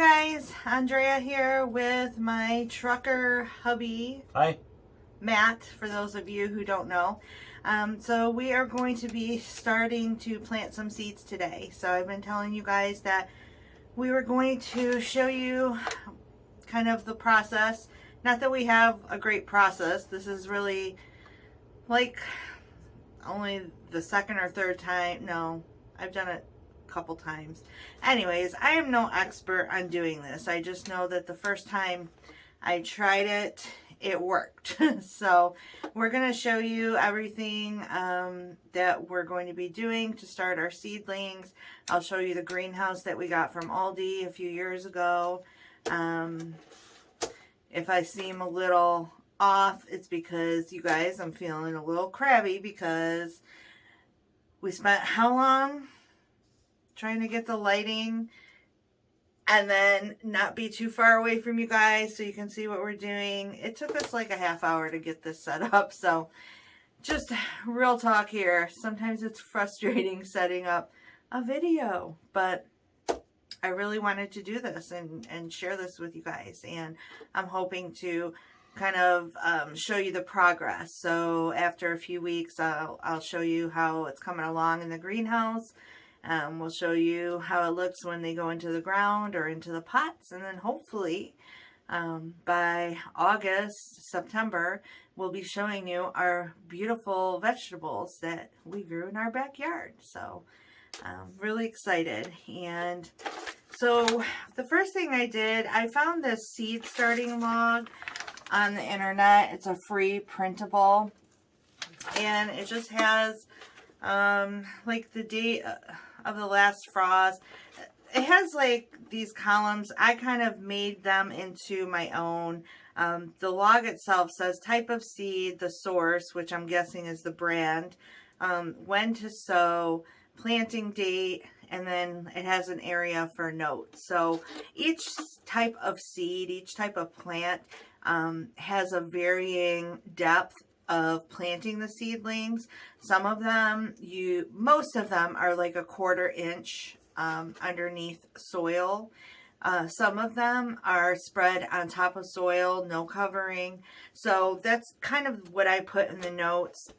guys, Andrea here with my trucker hubby. Hi. Matt, for those of you who don't know. So we are going to be starting to plant some seeds today. So I've been telling you guys that we were going to show you kind of the process. Not that we have a great process. This is really like only the second or third time. No, I've done it couple times. Anyways, I am no expert on doing this. I just know that the first time I tried it, it worked. So we're going to show you everything that we're going to be doing to start our seedlings. I'll show you the greenhouse that we got from Aldi a few years ago. If I seem a little off, it's because, you guys, I'm feeling a little crabby because we spent how long trying to get the lighting and then not be too far away from you guys so you can see what we're doing. It took us like a half hour to get this set up. So just real talk here. Sometimes it's frustrating setting up a video, but I really wanted to do this and share this with you guys. And I'm hoping to kind of show you the progress. So after a few weeks, I'll show you how it's coming along in the greenhouse. We'll show you how it looks when they go into the ground or into the pots, and then hopefully by August, September, we'll be showing you our beautiful vegetables that we grew in our backyard. So I'm really excited. And so the first thing I did, I found this seed starting log on the internet. It's a free printable, and it just has like the date of the last frost. It has like these columns. I kind of made them into my own. The log itself says type of seed, the source, which I'm guessing is the brand, when to sow, planting date, and then it has an area for notes. So each type of seed, each type of plant has a varying depth of planting the seedlings. Some of them, most of them are like a 1/4 inch underneath soil. Some of them are spread on top of soil, no covering. So that's kind of what I put in the notes.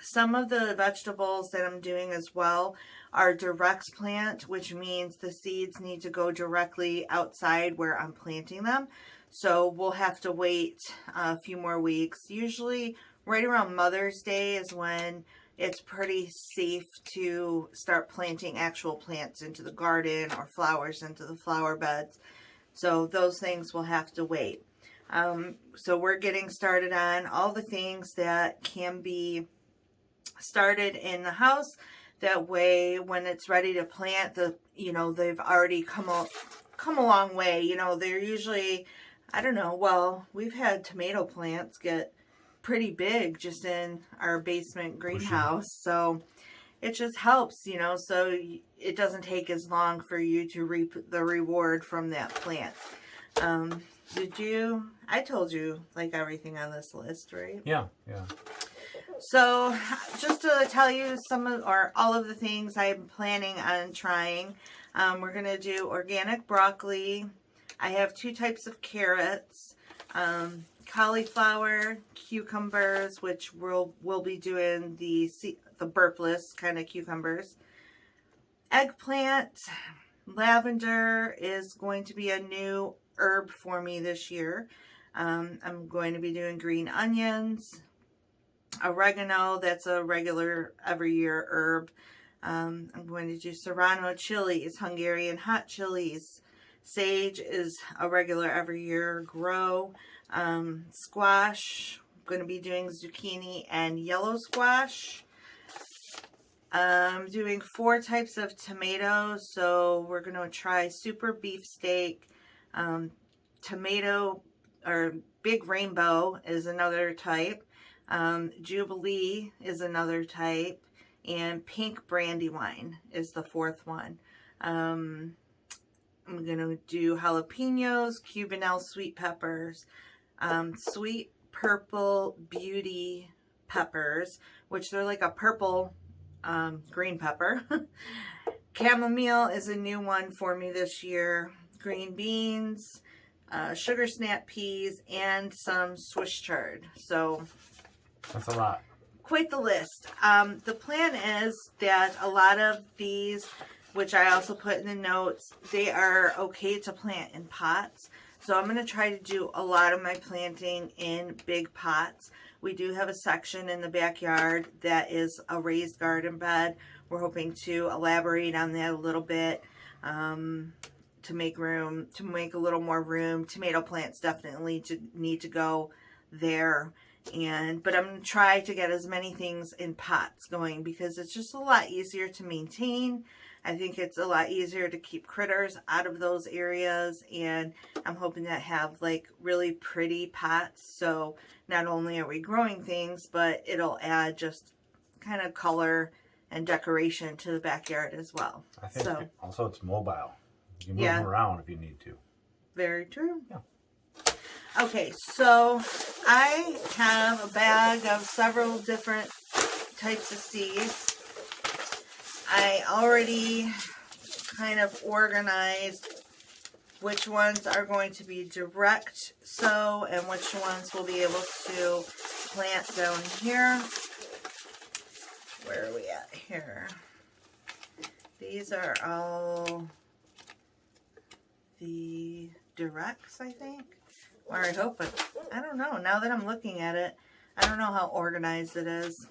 Some of the vegetables that I'm doing as well are direct plant, which means the seeds need to go directly outside where I'm planting them. So we'll have to wait a few more weeks. Usually right around Mother's Day is when it's pretty safe to start planting actual plants into the garden or flowers into the flower beds. So those things will have to wait. So we're getting started on all the things that can be started in the house. That way, when it's ready to plant, they've already come a long way. You know, they're usually, I don't know, well, we've had tomato plants get pretty big just in our basement greenhouse. So it just helps, so it doesn't take as long for you to reap the reward from that plant. I told you like everything on this list, right? Yeah. So just to tell you all of the things I'm planning on trying, we're going to do organic broccoli. I have 2 types of carrots, cauliflower, cucumbers, which we'll be doing the burpless kind of cucumbers, eggplant, lavender is going to be a new herb for me this year. I'm going to be doing green onions, oregano, that's a regular every year herb. I'm going to do serrano chilies, Hungarian hot chilies. Sage is a regular every year grow. Squash, I'm going to be doing zucchini and yellow squash. I'm doing 4 types of tomatoes, so we're going to try super beefsteak. Tomato or big rainbow is another type. Jubilee is another type, and pink brandywine is the 4th one. I'm going to do jalapenos, Cubanelle sweet peppers, sweet purple beauty peppers, which they're like a purple green pepper. Chamomile is a new one for me this year. green beans, sugar snap peas, and some Swiss chard. So that's a lot. Quite the list. The plan is that a lot of these, which I also put in the notes, they are okay to plant in pots. So I'm going to try to do a lot of my planting in big pots. We do have a section in the backyard that is a raised garden bed. We're hoping to elaborate on that a little bit to make room, to make a little more room. Tomato plants definitely need to go there. But I'm going to try to get as many things in pots going because it's just a lot easier to maintain. I think it's a lot easier to keep critters out of those areas, and I'm hoping to have like really pretty pots. So not only are we growing things, but it'll add just kind of color and decoration to the backyard as well. I think so, also it's mobile. You can move them around if you need to. Very true. Yeah. Okay, so I have a bag of several different types of seeds. I already kind of organized which ones are going to be direct sow and which ones will be able to plant down here. Where are we at here? These are all the directs, I think. Or I hope, but I don't know. Now that I'm looking at it, I don't know how organized it is.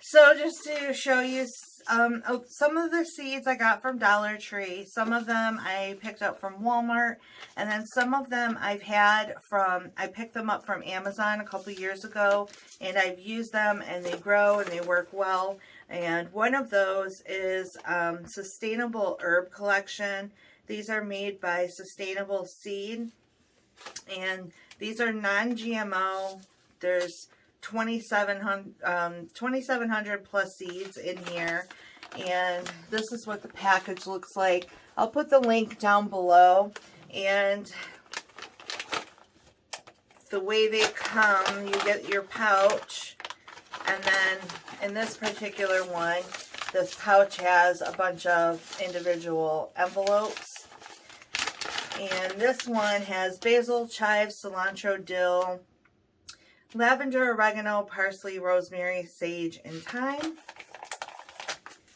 So just to show you, some of the seeds I got from Dollar Tree. Some of them I picked up from Walmart. And then some of them I picked them up from Amazon a couple years ago. And I've used them and they grow and they work well. And one of those is Sustainable Herb Collection. These are made by Sustainable Seed. And these are non-GMO. There's 2,700 plus seeds in here. And this is what the package looks like. I'll put the link down below. And the way they come, you get your pouch. And then in this particular one, this pouch has a bunch of individual envelopes. And this one has basil, chives, cilantro, dill, lavender, oregano, parsley, rosemary, sage, and thyme.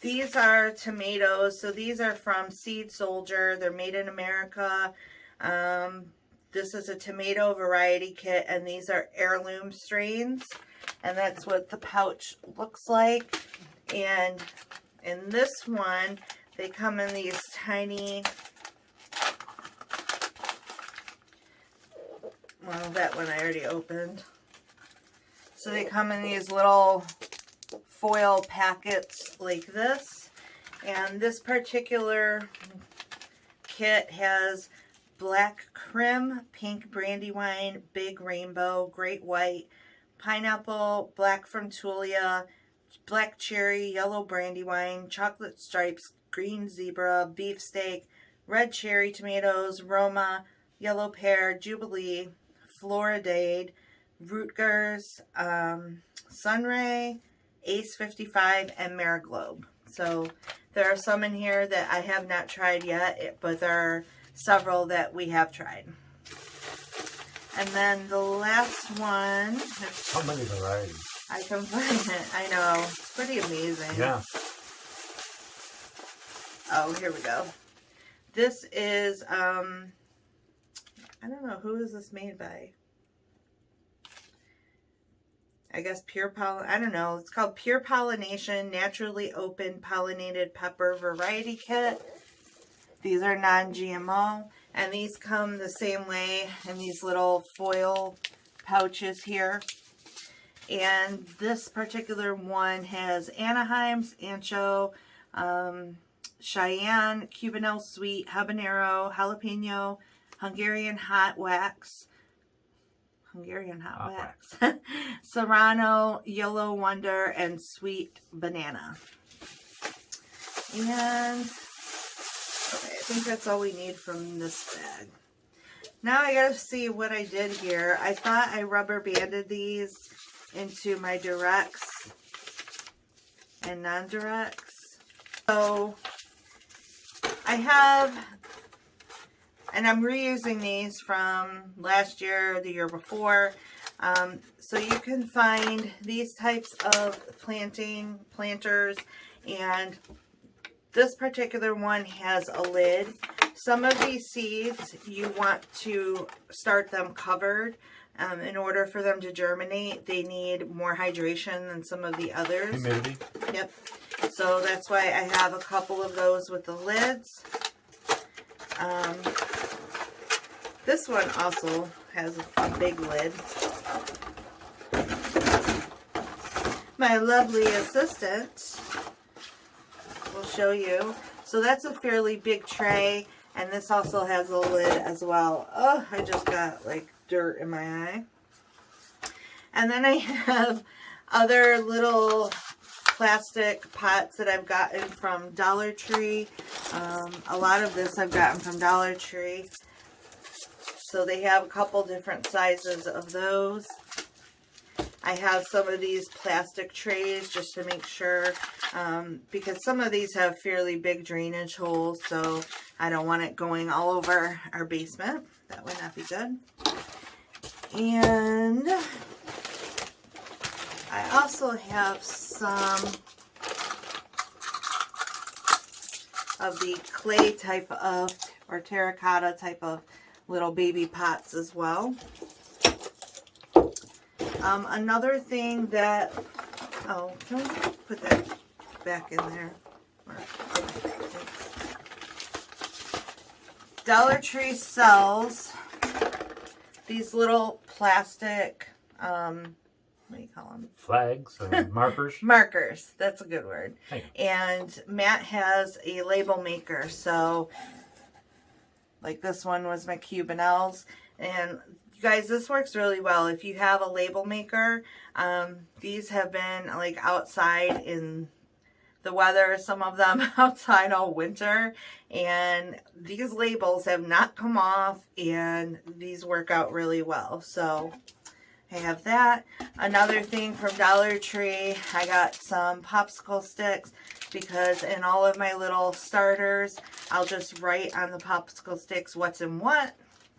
These are tomatoes. So these are from Seed Soldier. They're made in America. This is a tomato variety kit, and these are heirloom strains. And that's what the pouch looks like. And in this one, they come in these tiny... Well, that one I already opened. So they come in these little foil packets like this. And this particular kit has black crim, pink brandywine, big rainbow, great white, pineapple, black from Tulia, black cherry, yellow brandywine, chocolate stripes, green zebra, beefsteak, red cherry tomatoes, Roma, yellow pear, Jubilee, Floridade, Rutgers, Sunray, Ace 55, and Mariglobe. So there are some in here that I have not tried yet, but there are several that we have tried. And then the last one. How many varieties? I can find it. I know. It's pretty amazing. Yeah. Oh, here we go. This is, I don't know, who is this made by? I guess Pure Pollen, I don't know. It's called Pure Pollination Naturally Open Pollinated Pepper Variety Kit. These are non-GMO, and these come the same way in these little foil pouches here. And this particular one has Anaheim's, Ancho, Cheyenne, Cubanelle Sweet, Habanero, Jalapeno, Hungarian Hot Wax, Serrano, Yellow Wonder, and Sweet Banana. And okay, I think that's all we need from this bag. Now I gotta see what I did here. I thought I rubber banded these into my directs and non-directs. So I have and I'm reusing these from last year, the year before. So you can find these types of planters, and this particular one has a lid. Some of these seeds, you want to start them covered. In order for them to germinate, they need more hydration than some of the others. Humidity? Yep. So that's why I have a couple of those with the lids. This one also has a big lid. My lovely assistant will show you. So that's a fairly big tray, and this also has a lid as well. Oh, I just got like dirt in my eye. And then I have other little plastic pots that I've gotten from Dollar Tree. A lot of this I've gotten from Dollar Tree. So they have a couple different sizes of those. I have some of these plastic trays just to make sure, because some of these have fairly big drainage holes, so I don't want it going all over our basement. That would not be good. And I also have some of the clay type of, or terracotta type of little baby pots as well. Another thing that, oh, can we put that back in there? Okay, Dollar Tree sells these little plastic, what do you call them? Flags or markers? Markers. That's a good word. Hey. And Matt has a label maker. So, like this one was my TTWLLs. And you guys, this works really well. If you have a label maker, these have been like outside in the weather, some of them outside all winter, and these labels have not come off, and these work out really well. So I have that. Another thing from Dollar Tree, I got some popsicle sticks, because in all of my little starters, I'll just write on the popsicle sticks what's in what,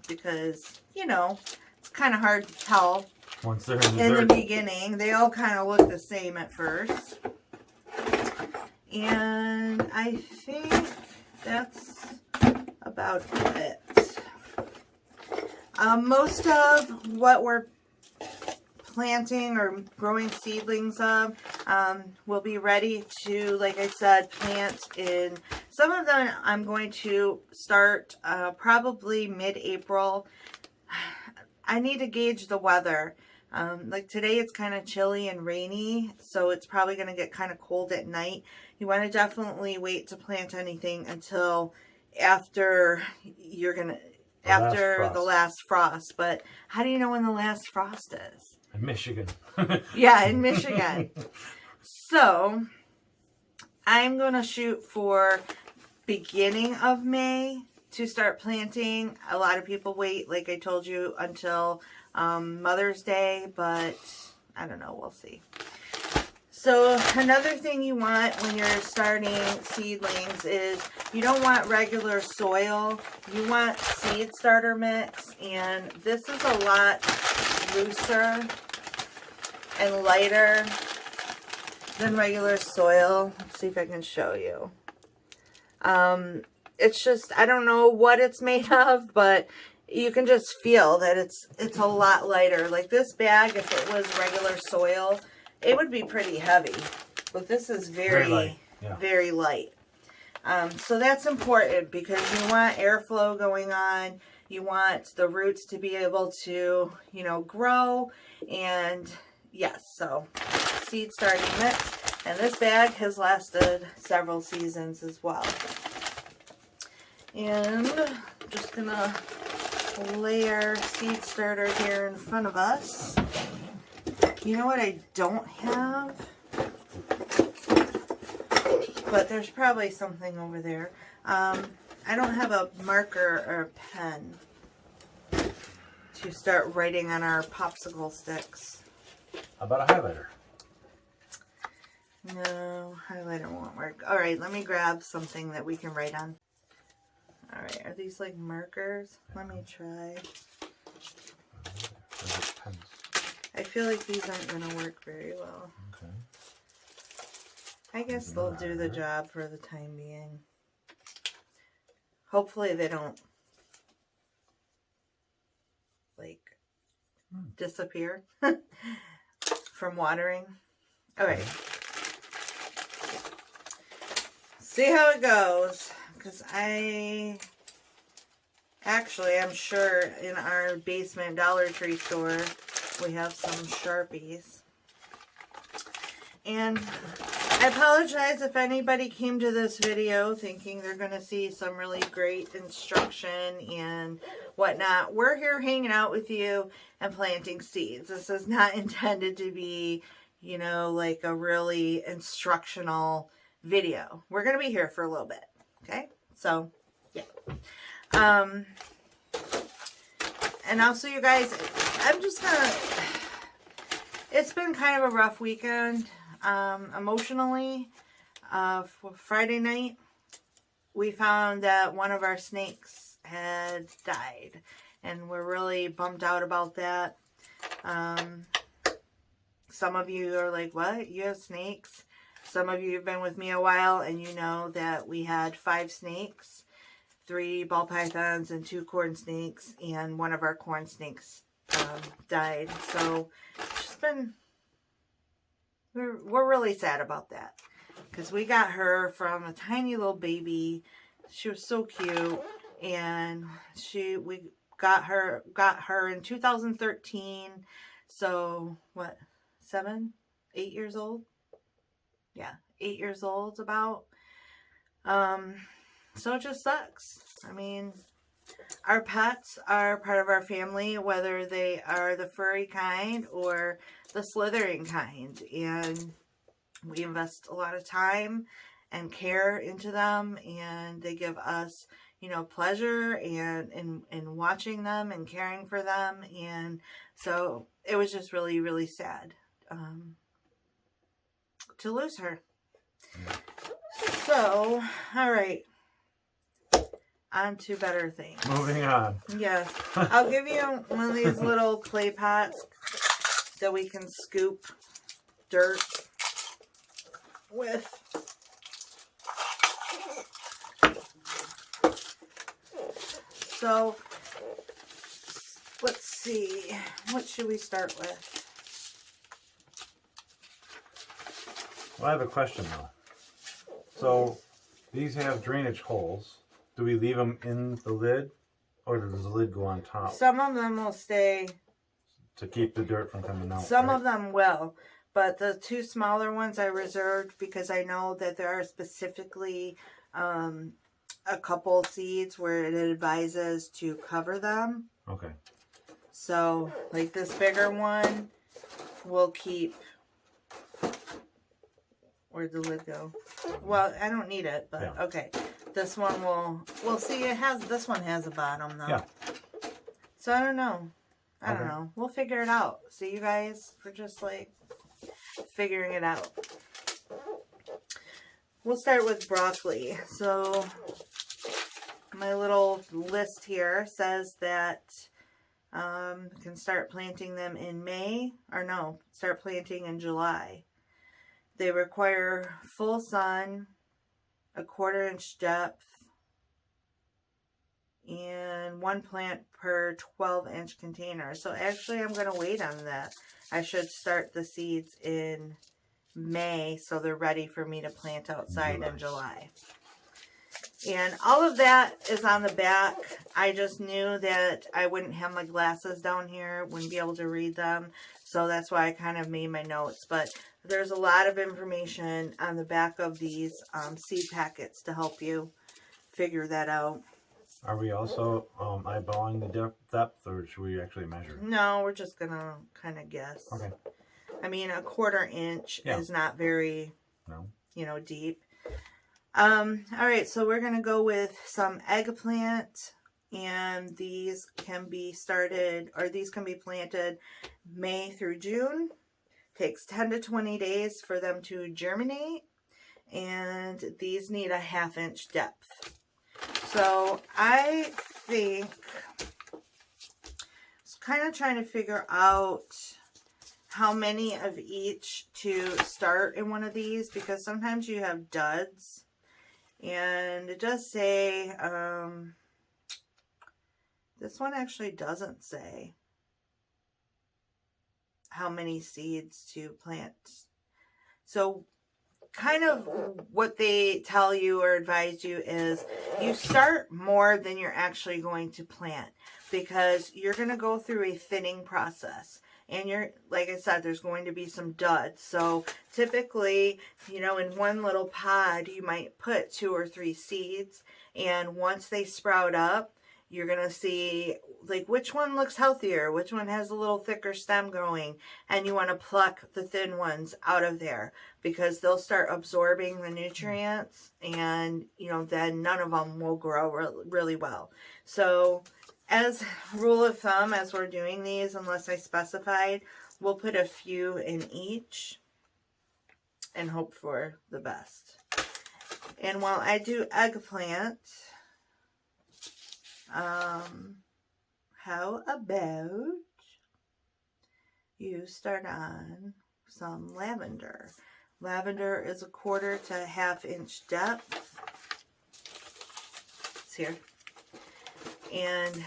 because, you know, it's kind of hard to tell. Once they're in the beginning, they all kind of look the same at first. And I think that's about it. Most of what we're planting or growing seedlings of will be ready to, like I said, plant in. Some of them I'm going to start probably mid-April. I need to gauge the weather. Like today it's kind of chilly and rainy, so it's probably going to get kind of cold at night. You want to definitely wait to plant anything until after the last frost. But how do you know when the last frost is? In Michigan. Yeah, in Michigan. So I'm going to shoot for beginning of May to start planting. A lot of people wait, like I told you, until Mother's Day, but I don't know, we'll see. So another thing you want when you're starting seedlings is you don't want regular soil. You want seed starter mix, and this is a lot looser and lighter than regular soil. Let's see if I can show you. It's just, I don't know what it's made of, but you can just feel that it's a lot lighter. Like this bag, if it was regular soil, it would be pretty heavy. But this is very light. Yeah. Very light. So that's important because you want airflow going on. You want the roots to be able to, you know, grow. And yes, so seed starting mix. And this bag has lasted several seasons as well. And I'm just going to lay our seed starter here in front of us. You know what I don't have? But there's probably something over there. I don't have a marker or a pen to start writing on our popsicle sticks. How about a highlighter? No, highlighter won't work. Alright, let me grab something that we can write on. Alright, are these like markers? Let me try. Pens. I feel like these aren't going to work very well. Okay. I guess they'll do the job for the time being. Hopefully they don't, like, disappear from watering. Alright. See how it goes. Because I'm sure in our basement Dollar Tree store we have some Sharpies. And I apologize if anybody came to this video thinking they're going to see some really great instruction and whatnot. We're here hanging out with you and planting seeds. This is not intended to be, you know, like a really instructional video. We're going to be here for a little bit. Okay? So, yeah. And also, you guys, I'm just going to... It's been kind of a rough weekend. Emotionally, for Friday night, we found that one of our snakes had died, and we're really bummed out about that. Some of you are like, what? You have snakes? Some of you have been with me a while, and you know that we had 5 snakes, 3 ball pythons and 2 corn snakes, and one of our corn snakes died. So it's just been... We're really sad about that, because we got her from a tiny little baby. She was so cute, and we got her in 2013. So what, 7, 8 years old? Yeah, 8 years old about. So it just sucks. I mean, our pets are part of our family, whether they are the furry kind or the slithering kind, and we invest a lot of time and care into them, and they give us, you know, pleasure and in watching them and caring for them. And so it was just really, really sad to lose her. So, all right. On to better things. Moving on. Yes. I'll give you one of these little clay pots that we can scoop dirt with. So, let's see. What should we start with? Well, I have a question though. So, these have drainage holes. Do we leave them in the lid, or does the lid go on top? Some of them will stay. To keep the dirt from coming out. Some of them will, but the 2 smaller ones I reserved because I know that there are specifically a couple seeds where it advises to cover them. Okay. So, like this bigger one will keep. Where'd the lid go? Well, I don't need it, but yeah. Okay. This one we'll see. This one has a bottom though. Yeah. So I don't know. I don't know. We'll figure it out. See, you guys, we're just like figuring it out. We'll start with broccoli. So my little list here says that you can start planting them in May, or no, start planting in July. They require full sun, a 1/4 inch depth, and 1 plant per 12-inch container. So actually I'm going to wait on that. I should start the seeds in May so they're ready for me to plant outside in July. And all of that is on the back. I just knew that I wouldn't have my glasses down here, wouldn't be able to read them. So that's why I kind of made my notes. But there's a lot of information on the back of these seed packets to help you figure that out. Are we also eyeballing the depth, or should we actually measure? No, we're just going to kind of guess. Okay. I mean, a 1/4 inch is not very, you know, deep. All right, so we're going to go with some eggplant, and these can be started, or these can be planted May through June. Takes 10 to 20 days for them to germinate, and these need a 1/2 inch depth. So I think I was kind of trying to figure out how many of each to start in one of these, because sometimes you have duds. And it does say, this one actually doesn't say how many seeds to plant. So kind of what they tell you or advise you is you start more than you're actually going to plant, because you're going to go through a thinning process. And you're, like I said, there's going to be some duds. So typically, you know, in one little pod, you might put 2 or 3 seeds. And once they sprout up, you're going to see, like, which one looks healthier, which one has a little thicker stem growing. And you want to pluck the thin ones out of there, because they'll start absorbing the nutrients. And, you know, then none of them will grow really well. So as rule of thumb, as we're doing these, unless I specified, we'll put a few in each and hope for the best. And while I do eggplant, how about you start on some lavender? Lavender is 1/4 to 1/2 inch depth. It's here. And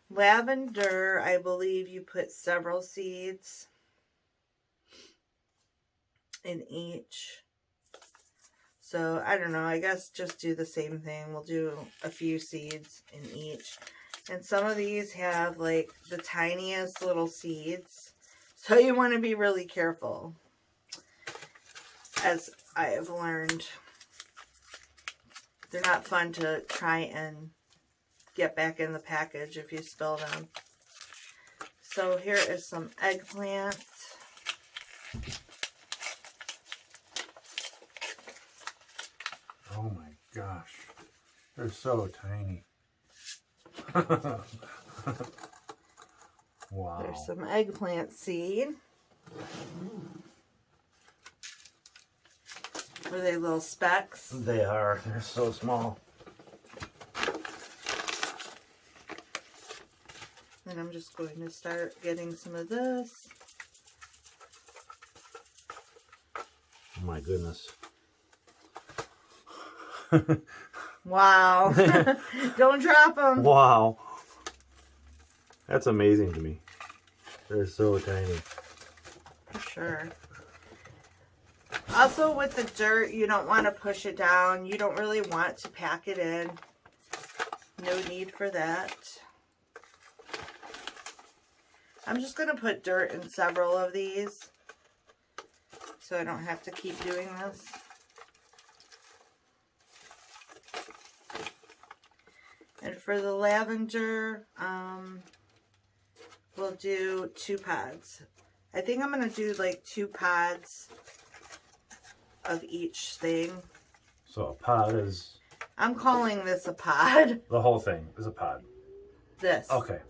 lavender, I believe you put several seeds in each. So, I don't know. I guess just do the same thing. We'll do a few seeds in each. And some of these have, like, the tiniest little seeds. So, you want to be really careful, as I have learned. They're not fun to try and get back in the package if you spill them. So here is some eggplant. Oh my gosh. They're so tiny. Wow. There's some eggplant seed. Are they little specks? They are. They're so small. And I'm just going to start getting some of this. Oh my goodness. Wow. Don't drop them. Wow. That's amazing to me. They're so tiny. For sure. Also, with the dirt, you don't want to push it down. You don't really want to pack it in. No need for that. I'm just going to put dirt in several of these, so I don't have to keep doing this. And for the lavender, we'll do 2 pods. I think I'm going to do like 2 pods of each thing. So a pod is... I'm calling this a pod. The whole thing is a pod. This. Okay.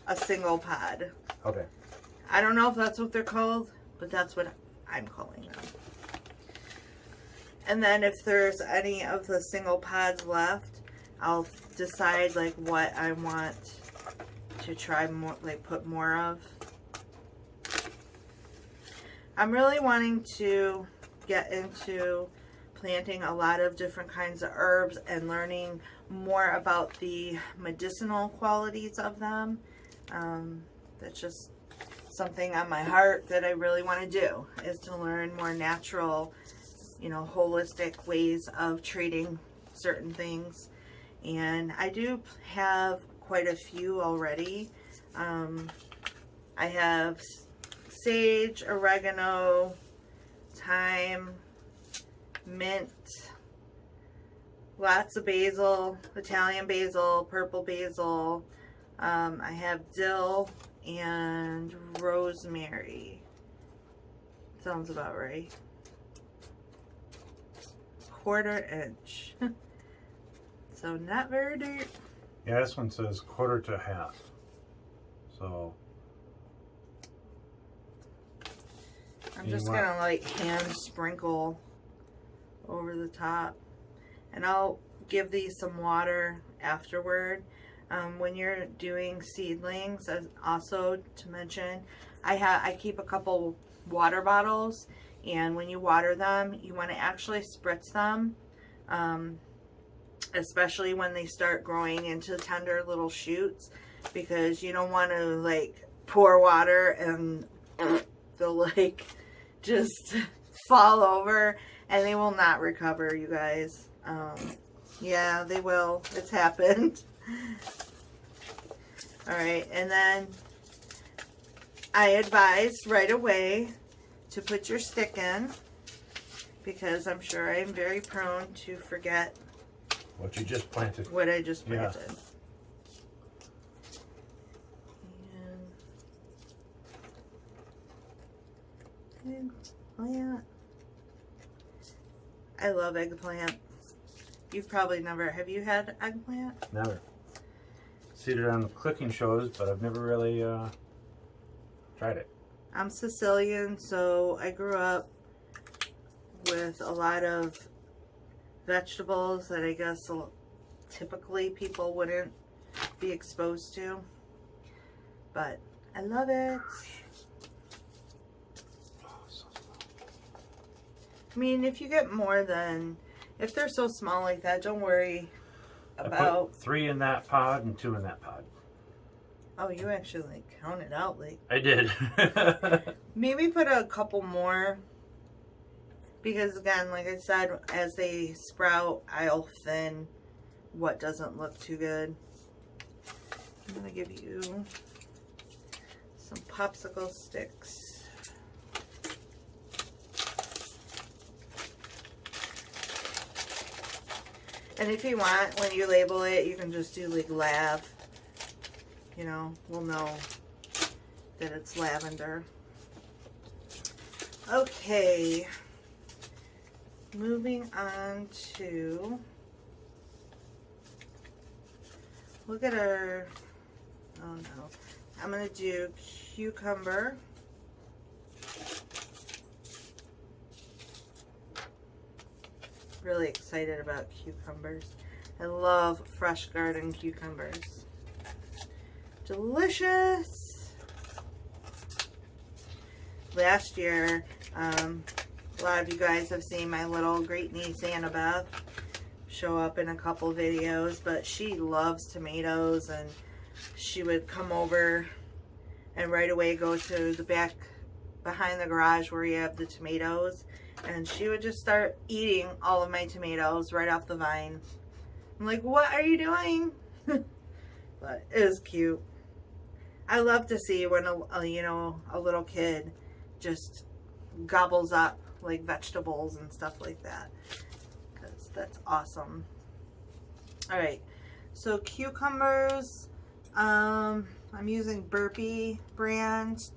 A single pod. Okay. I don't know if that's what they're called, but that's what I'm calling them. And then if there's any of the single pods left, I'll decide like what I want to try more, like put more of. I'm really wanting to get into planting a lot of different kinds of herbs and learning more about the medicinal qualities of them. That's just something on my heart that I really want to do, is to learn more natural, you know, holistic ways of treating certain things. And I do have quite a few already. I have sage, oregano, thyme, mint, lots of basil, Italian basil, purple basil. I have dill and rosemary. Sounds about right. 1/4 inch. So not very deep. Yeah, this one says 1/4 to 1/2. So I'm just gonna like hand sprinkle over the top. And I'll give these some water afterward. When you're doing seedlings, also to mention, I keep a couple water bottles, and when you water them, you want to actually spritz them, especially when they start growing into tender little shoots, because you don't want to like pour water and they'll like just fall over and they will not recover, you guys. Yeah, they will. It's happened. Alright, and then I advise right away to put your stick in, because I'm sure I'm very prone to forget what you just planted. What I just planted. Yeah. Eggplant. I love eggplant. You've probably never, have you had eggplant? Never. Seen it on cooking shows, but I've never really tried it. I'm Sicilian, so I grew up with a lot of vegetables that I guess typically people wouldn't be exposed to. But I love it. I mean, if you get more than, if they're so small like that, don't worry about. I put 3 in that pod and 2 in that pod. Oh, you actually like counted out like. I did. Maybe put a couple more, because again, like I said, as they sprout, I'll thin what doesn't look too good. I'm gonna give you some popsicle sticks. And if you want, when you label it, you can just do like lav. You know, we'll know that it's lavender. Okay. Moving on to, look at our, oh no. I'm going to do cucumber. Really excited about cucumbers. I love fresh garden cucumbers. Delicious. Last year, a lot of you guys have seen my little great niece Annabeth show up in a couple videos, but she loves tomatoes, and she would come over and right away go to the back behind the garage where you have the tomatoes, and she would just start eating all of my tomatoes right off the vine. I'm like, what are you doing? But it was cute. I love to see when a little kid just gobbles up like vegetables and stuff like that, because that's awesome. All right, so cucumbers, I'm using Burpee brand.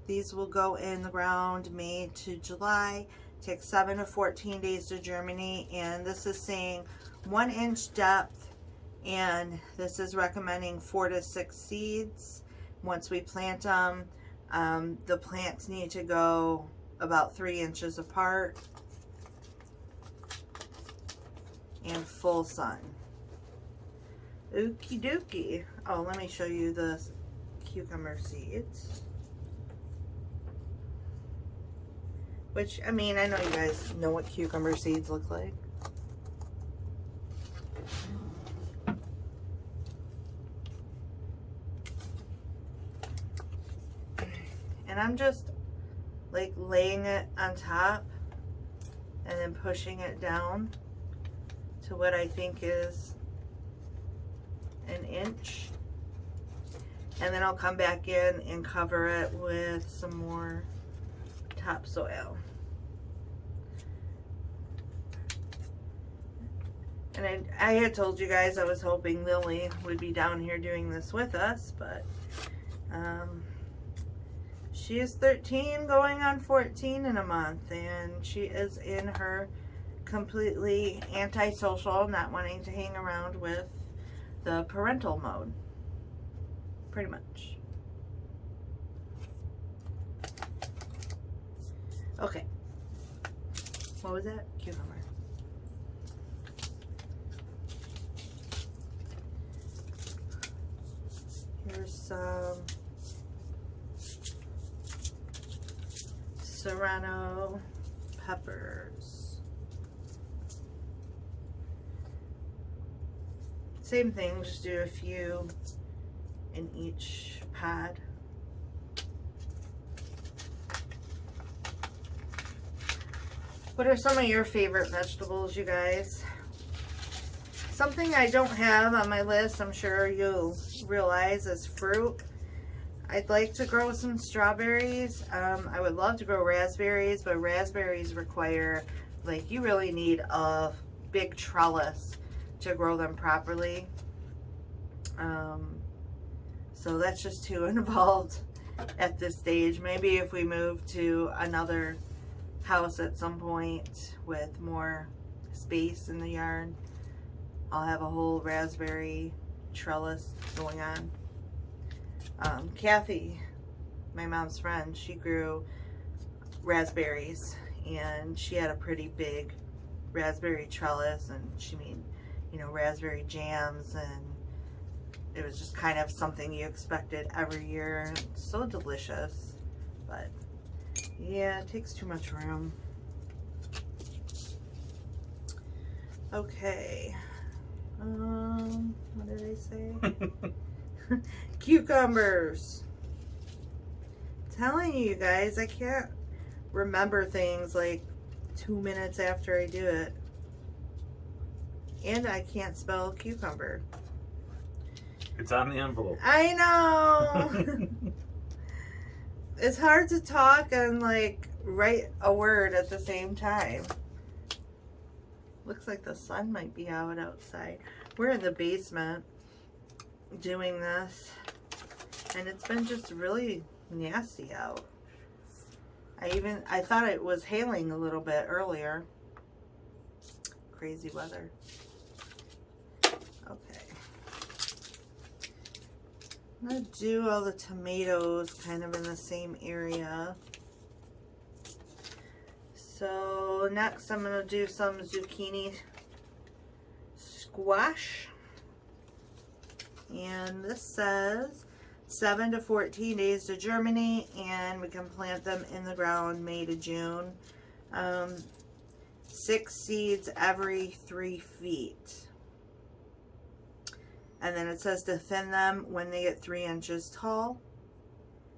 These will go in the ground May to July. Take 7 to 14 days to germinate, and this is saying 1 inch depth, and this is recommending 4 to 6 seeds. Once we plant them, the plants need to go about 3 inches apart and full sun. Okie dokie. Oh, let me show you the cucumber seeds. Which, I mean, I know you guys know what cucumber seeds look like. And I'm just like laying it on top and then pushing it down to what I think is 1 inch. And then I'll come back in and cover it with some more topsoil. And I had told you guys I was hoping Lily would be down here doing this with us, but she is 13 going on 14 in a month, and she is in her completely antisocial, not wanting to hang around with the parental mode, pretty much. Okay, what was that? Cucumber. some serrano peppers. Same thing, just do a few in each pod. What are some of your favorite vegetables, you guys? Something I don't have on my list, I'm sure you'll realize, is fruit. I'd like to grow some strawberries. I would love to grow raspberries, but raspberries require, like, you really need a big trellis to grow them properly. So that's just too involved at this stage. Maybe if we move to another house at some point with more space in the yard, I'll have a whole raspberry trellis going on. Kathy, my mom's friend, she grew raspberries and she had a pretty big raspberry trellis, and she made, you know, raspberry jams, and it was just kind of something you expected every year. It's so delicious, but yeah, it takes too much room. Okay. What did I say? Cucumbers. Telling you guys, I can't remember things like 2 minutes after I do it. And I can't spell cucumber. It's on the envelope. I know. It's hard to talk and like write a word at the same time. Looks like the sun might be out outside. We're in the basement doing this, and it's been just really nasty out. I thought it was hailing a little bit earlier. Crazy weather. Okay. I'm gonna do all the tomatoes kind of in the same area. So next I'm gonna do some zucchini squash. And this says 7 to 14 days to germinate, and we can plant them in the ground May to June. 6 seeds every 3 feet. And then it says to thin them when they get 3 inches tall.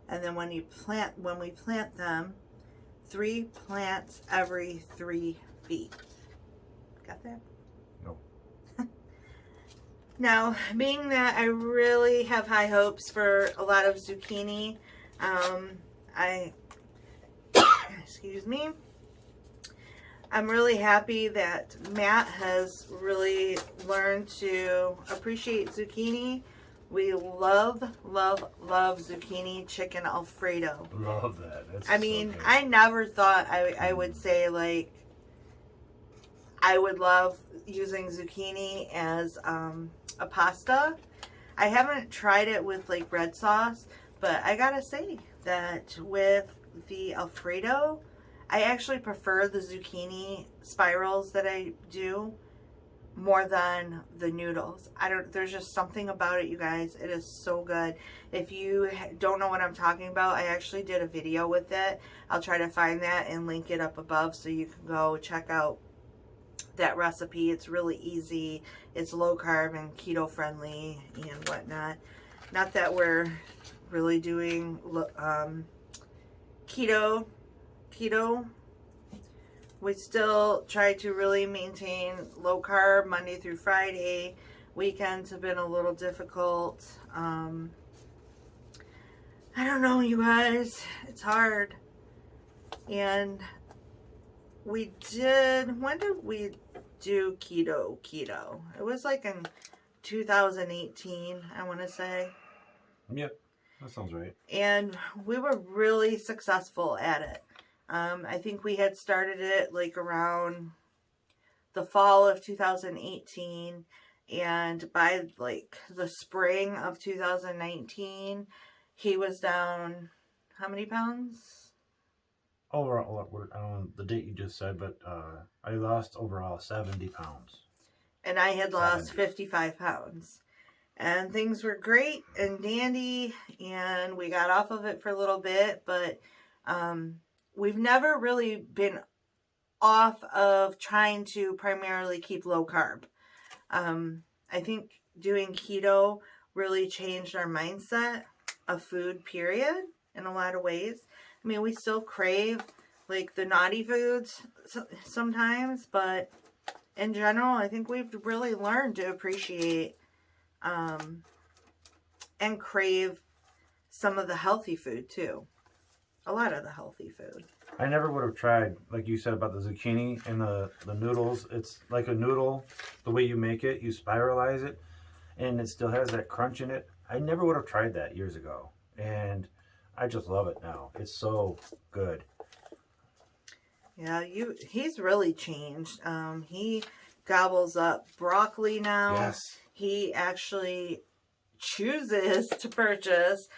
And then when we plant them, 3 plants every 3 feet. Got that? No. Now, being that I really have high hopes for a lot of zucchini, excuse me, I'm really happy that Matt has really learned to appreciate zucchini. We love, love, love zucchini chicken Alfredo. Love that. That's I mean, so good. I never thought I would say, like, I would love using zucchini as a pasta. I haven't tried it with, like, red sauce, but I gotta say that with the Alfredo, I actually prefer the zucchini spirals that I do more than the noodles. There's just something about it, you guys. It is so good. If you don't know what I'm talking about, I actually did a video with it. I'll try to find that and link it up above so you can go check out that recipe. It's really easy. It's low carb and keto friendly and whatnot. Not that we're really doing keto. We still try to really maintain low carb Monday through Friday. Weekends have been a little difficult. I don't know, you guys. It's hard. And when did we do keto? It was like in 2018, I want to say. Yep, that sounds right. And we were really successful at it. I think we had started it like around the fall of 2018, and by like the spring of 2019, he was down how many pounds? Overall, I don't know the date you just said, but I lost overall 70 pounds. And I had lost 55 pounds. and things were great and dandy, and we got off of it for a little bit, but we've never really been off of trying to primarily keep low carb. I think doing keto really changed our mindset of food, period, in a lot of ways. I mean, we still crave like the naughty foods sometimes, but in general, I think we've really learned to appreciate and crave some of the healthy food too. A lot of the healthy food. I never would have tried, like you said about the zucchini and the noodles. It's like a noodle, the way you make it, you spiralize it, and it still has that crunch in it. I never would have tried that years ago, and I just love it now. It's so good. Yeah, he's really changed. He gobbles up broccoli now. Yes. He actually chooses to purchase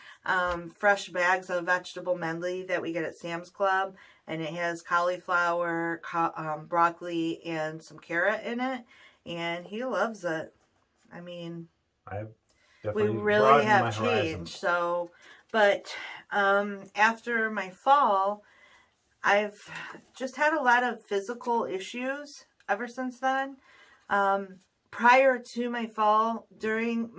fresh bags of vegetable medley that we get at Sam's Club, and it has cauliflower, broccoli, and some carrot in it, and he loves it. I mean, we really have changed. So, but after my fall, I've just had a lot of physical issues ever since then. Prior to my fall, during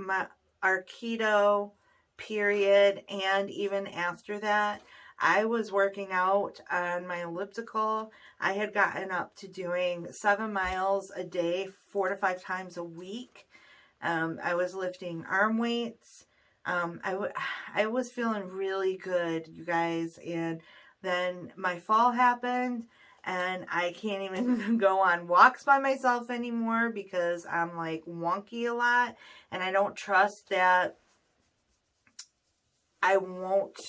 our keto period, and even after that, I was working out on my elliptical. I had gotten up to doing 7 miles a day, 4 to 5 times a week. I was lifting arm weights. I was feeling really good, you guys, and then my fall happened, and I can't even go on walks by myself anymore because I'm like wonky a lot, and I don't trust that I won't.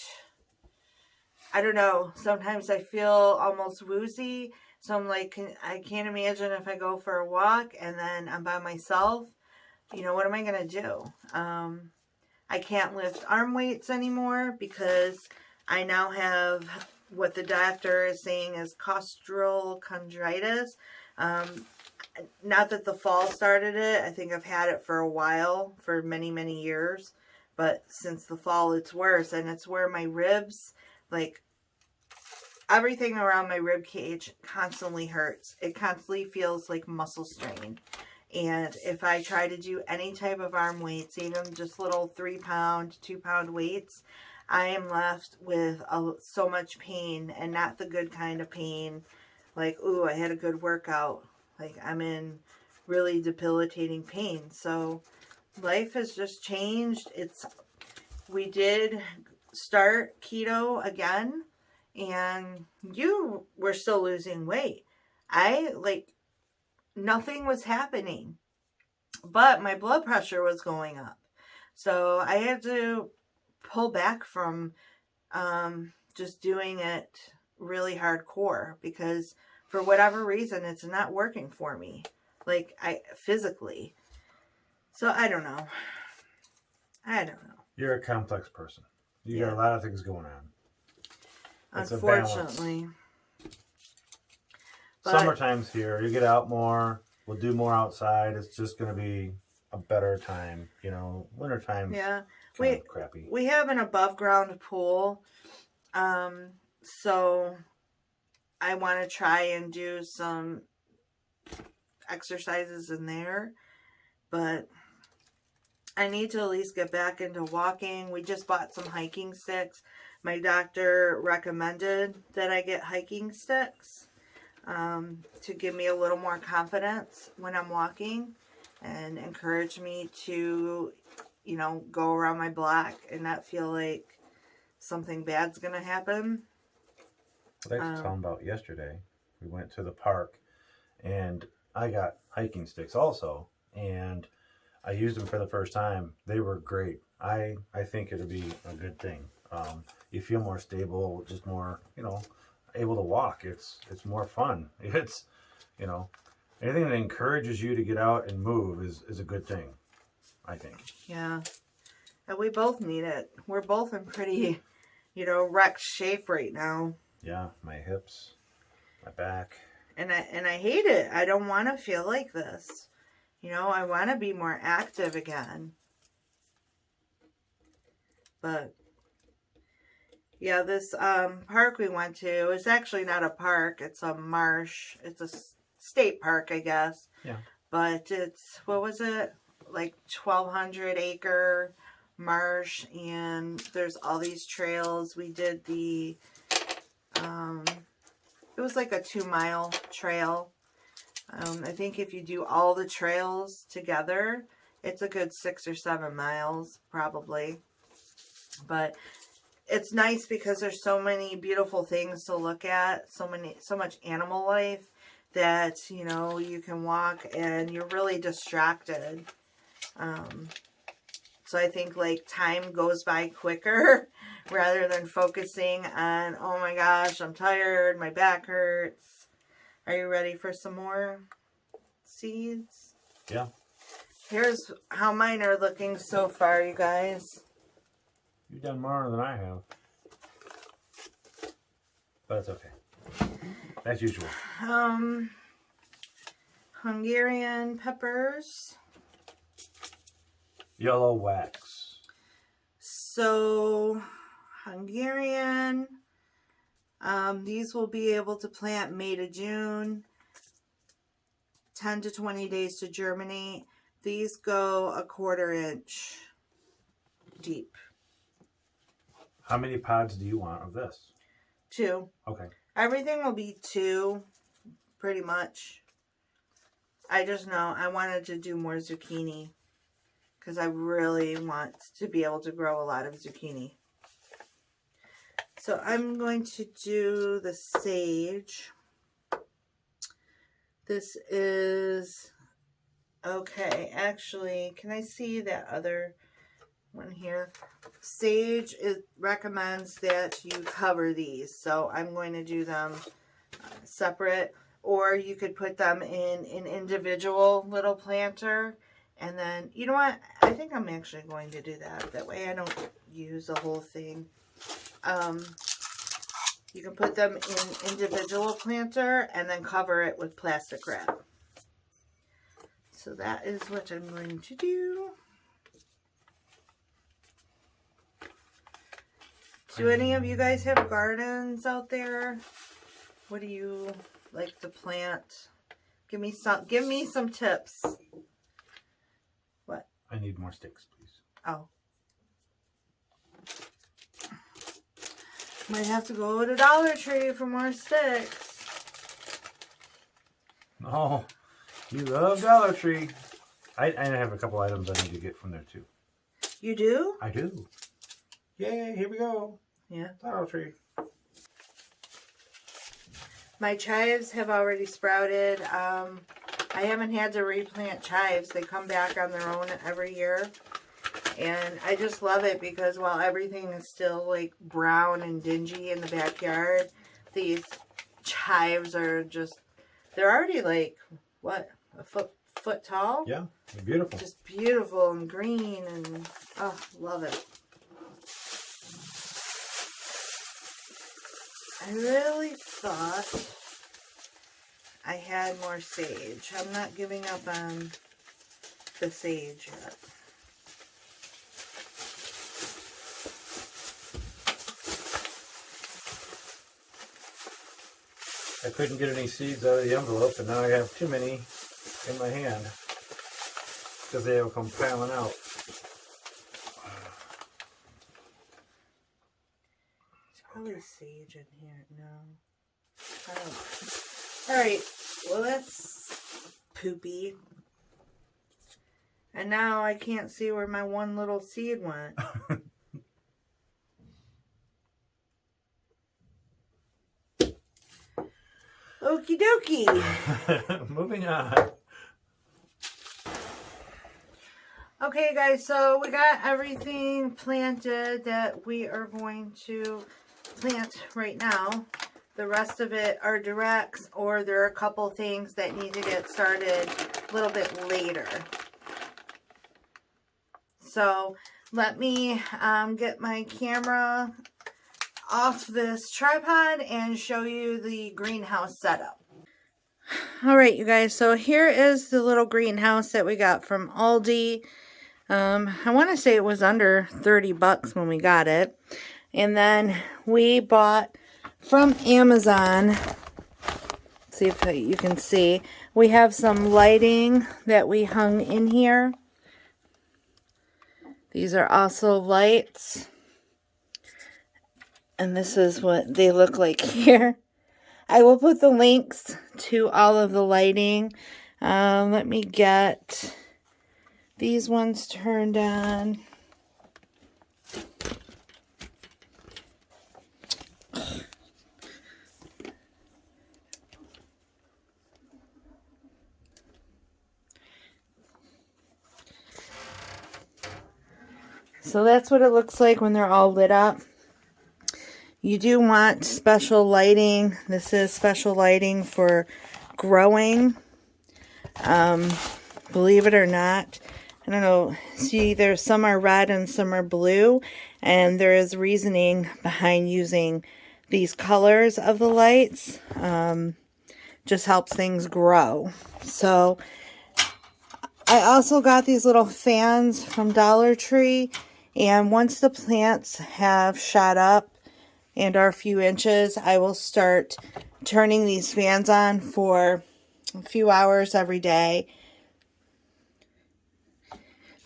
I don't know. Sometimes I feel almost woozy, so I'm like, I can't imagine if I go for a walk and then I'm by myself. You know, what am I gonna do? I can't lift arm weights anymore because I now have what the doctor is saying is costochondritis. Not that the fall started it. I think I've had it for a while, for many, many years. But since the fall, it's worse. And it's where my ribs, like, everything around my rib cage constantly hurts. It constantly feels like muscle strain. And if I try to do any type of arm weights, even just little 3-pound, 2-pound weights, I am left with so much pain, and not the good kind of pain. Like, ooh, I had a good workout. Like, I'm in really debilitating pain. So life has just changed. We did start keto again, and you were still losing weight. Nothing was happening, but my blood pressure was going up. So I had to pull back from just doing it really hardcore, because for whatever reason it's not working for me, like physically. So I don't know. You're a complex person. You got a lot of things going on. It's unfortunately. Summertime's here. You get out more. We'll do more outside. It's just going to be a better time. You know, wintertime. Yeah. Crappy. We have an above ground pool. So I want to try and do some exercises in there, but I need to at least get back into walking. We just bought some hiking sticks. My doctor recommended that I get hiking sticks to give me a little more confidence when I'm walking, and encourage me to, you know, go around my block and not feel like something bad's going to happen. What I was talking about yesterday, we went to the park, and I got hiking sticks also, and I used them for the first time. They were great. I think it'll be a good thing. You feel more stable, just more, you know, able to walk. It's more fun. It's, you know, anything that encourages you to get out and move is a good thing, I think. Yeah. And we both need it. We're both in pretty, you know, wrecked shape right now. Yeah, my hips, my back. And I hate it. I don't want to feel like this. You know, I want to be more active again. But yeah, this park we went to is actually not a park. It's a marsh. It's a state park, I guess. Yeah. But it's, what was it? Like 1,200 acre marsh, and there's all these trails. We did the, it was like a 2-mile trail. I think if you do all the trails together, it's a good 6 or 7 miles, probably. But it's nice because there's so many beautiful things to look at, so much animal life that, you know, you can walk and you're really distracted. So I think like time goes by quicker rather than focusing on, oh my gosh, I'm tired, my back hurts. Are you ready for some more seeds? Yeah. Here's how mine are looking so far, you guys. You've done more than I have. But it's okay. As usual. Hungarian peppers. Yellow wax. So, Hungarian. These will be able to plant May to June. 10 to 20 days to germinate. These go 1/4 inch deep. How many pods do you want of this? 2. Okay. Everything will be 2, pretty much. I just know I wanted to do more zucchini because I really want to be able to grow a lot of zucchini. So I'm going to do the sage. This is, okay, actually, can I see that other one here? Sage, it recommends that you cover these, so I'm going to do them separate, or you could put them in an individual little planter, and then, you know what, I think I'm actually going to do that. That way I don't use the whole thing. You can put them in individual planter and then cover it with plastic wrap. So that is what I'm going to do. Do any of you guys have gardens out there? What do you like to plant? Give me some tips. What? I need more sticks, please. Oh. Might have to go to Dollar Tree for more sticks. Oh, you love Dollar Tree. I have a couple items I need to get from there too. You do? I do. Yay, here we go. Yeah. Dollar Tree. My chives have already sprouted. I haven't had to replant chives. They come back on their own every year. And I just love it because while everything is still like brown and dingy in the backyard, these chives are just, they're already like, what, a foot tall? Yeah, they're beautiful. Just beautiful and green and, oh, love it. I really thought I had more sage. I'm not giving up on the sage yet. I couldn't get any seeds out of the envelope, and now I have too many in my hand because they will come piling out. There's probably sage in here. No. I don't. Alright. Well, that's poopy. And now I can't see where my one little seed went. Okie dokie. Moving on. Okay, guys, so we got everything planted that we are going to plant right now. The rest of it are directs, or there are a couple things that need to get started a little bit later. So let me get my camera off this tripod and show you the greenhouse setup. All right, you guys, so here is the little greenhouse that we got from Aldi. I want to say it was under 30 bucks when we got it. And then we bought from Amazon, see if you can see, we have some lighting that we hung in here. These are also lights. And this is what they look like here. I will put the links to all of the lighting. Let me get these ones turned on. So that's what it looks like when they're all lit up. You do want special lighting. This is special lighting for growing. Believe it or not, I don't know. See, there's some are red and some are blue. And there is reasoning behind using these colors of the lights. Just helps things grow. So I also got these little fans from Dollar Tree. And once the plants have shot up and are a few inches, I will start turning these fans on for a few hours every day,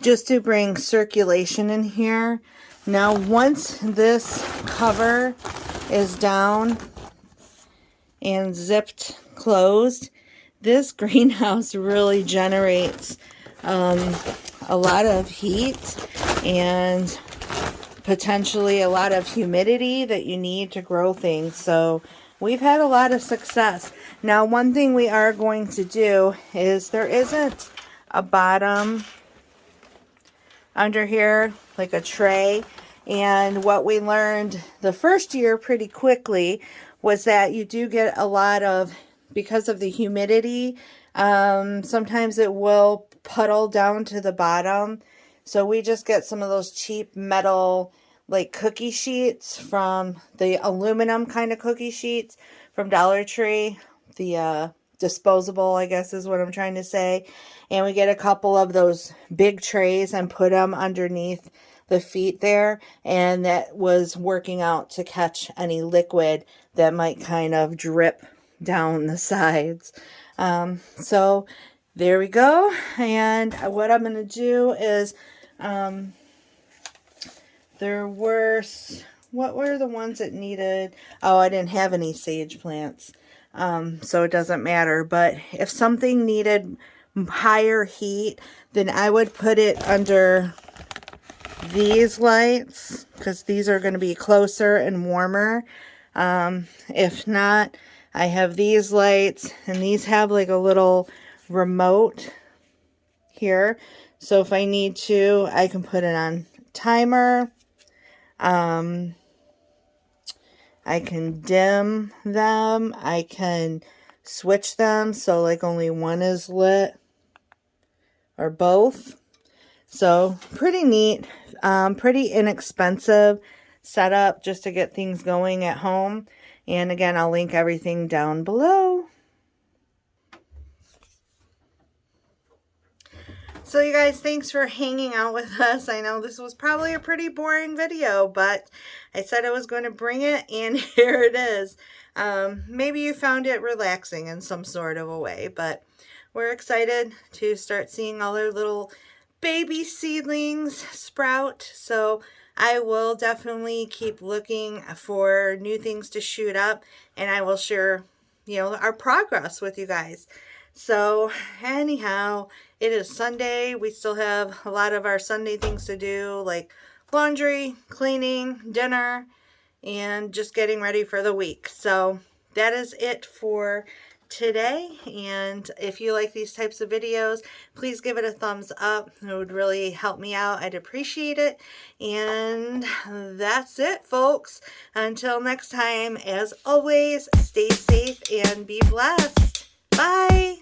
just to bring circulation in here. Now, once this cover is down and zipped closed, this greenhouse really generates a lot of heat and potentially a lot of humidity that you need to grow things. So we've had a lot of success. Now, one thing we are going to do is there isn't a bottom under here, like a tray. And what we learned the first year pretty quickly was that you do get a lot of, because of the humidity, sometimes it will puddle down to the bottom. So we just get some of those cheap metal, like cookie sheets from the aluminum kind of cookie sheets from Dollar Tree. The disposable, I guess is what I'm trying to say. And we get a couple of those big trays and put them underneath the feet there. And that was working out to catch any liquid that might kind of drip down the sides. So there we go. And what I'm going to do is, there were, what were the ones that needed? Oh, I didn't have any sage plants. So it doesn't matter. But if something needed higher heat, then I would put it under these lights, because these are going to be closer and warmer. If not, I have these lights, and these have like a little remote here. So if I need to, I can put it on timer. I can dim them. I can switch them so like only one is lit or both. So pretty neat, pretty inexpensive setup just to get things going at home. And again, I'll link everything down below. So you guys, thanks for hanging out with us. I know this was probably a pretty boring video, but I said I was going to bring it, and here it is. Maybe you found it relaxing in some sort of a way, but we're excited to start seeing all our little baby seedlings sprout. So I will definitely keep looking for new things to shoot up, and I will share, our progress with you guys. So anyhow, it is Sunday. We still have a lot of our Sunday things to do, like laundry, cleaning, dinner, and just getting ready for the week. So that is it for today. And if you like these types of videos, please give it a thumbs up. It would really help me out. I'd appreciate it. And that's it, folks. Until next time, as always, stay safe and be blessed. Bye.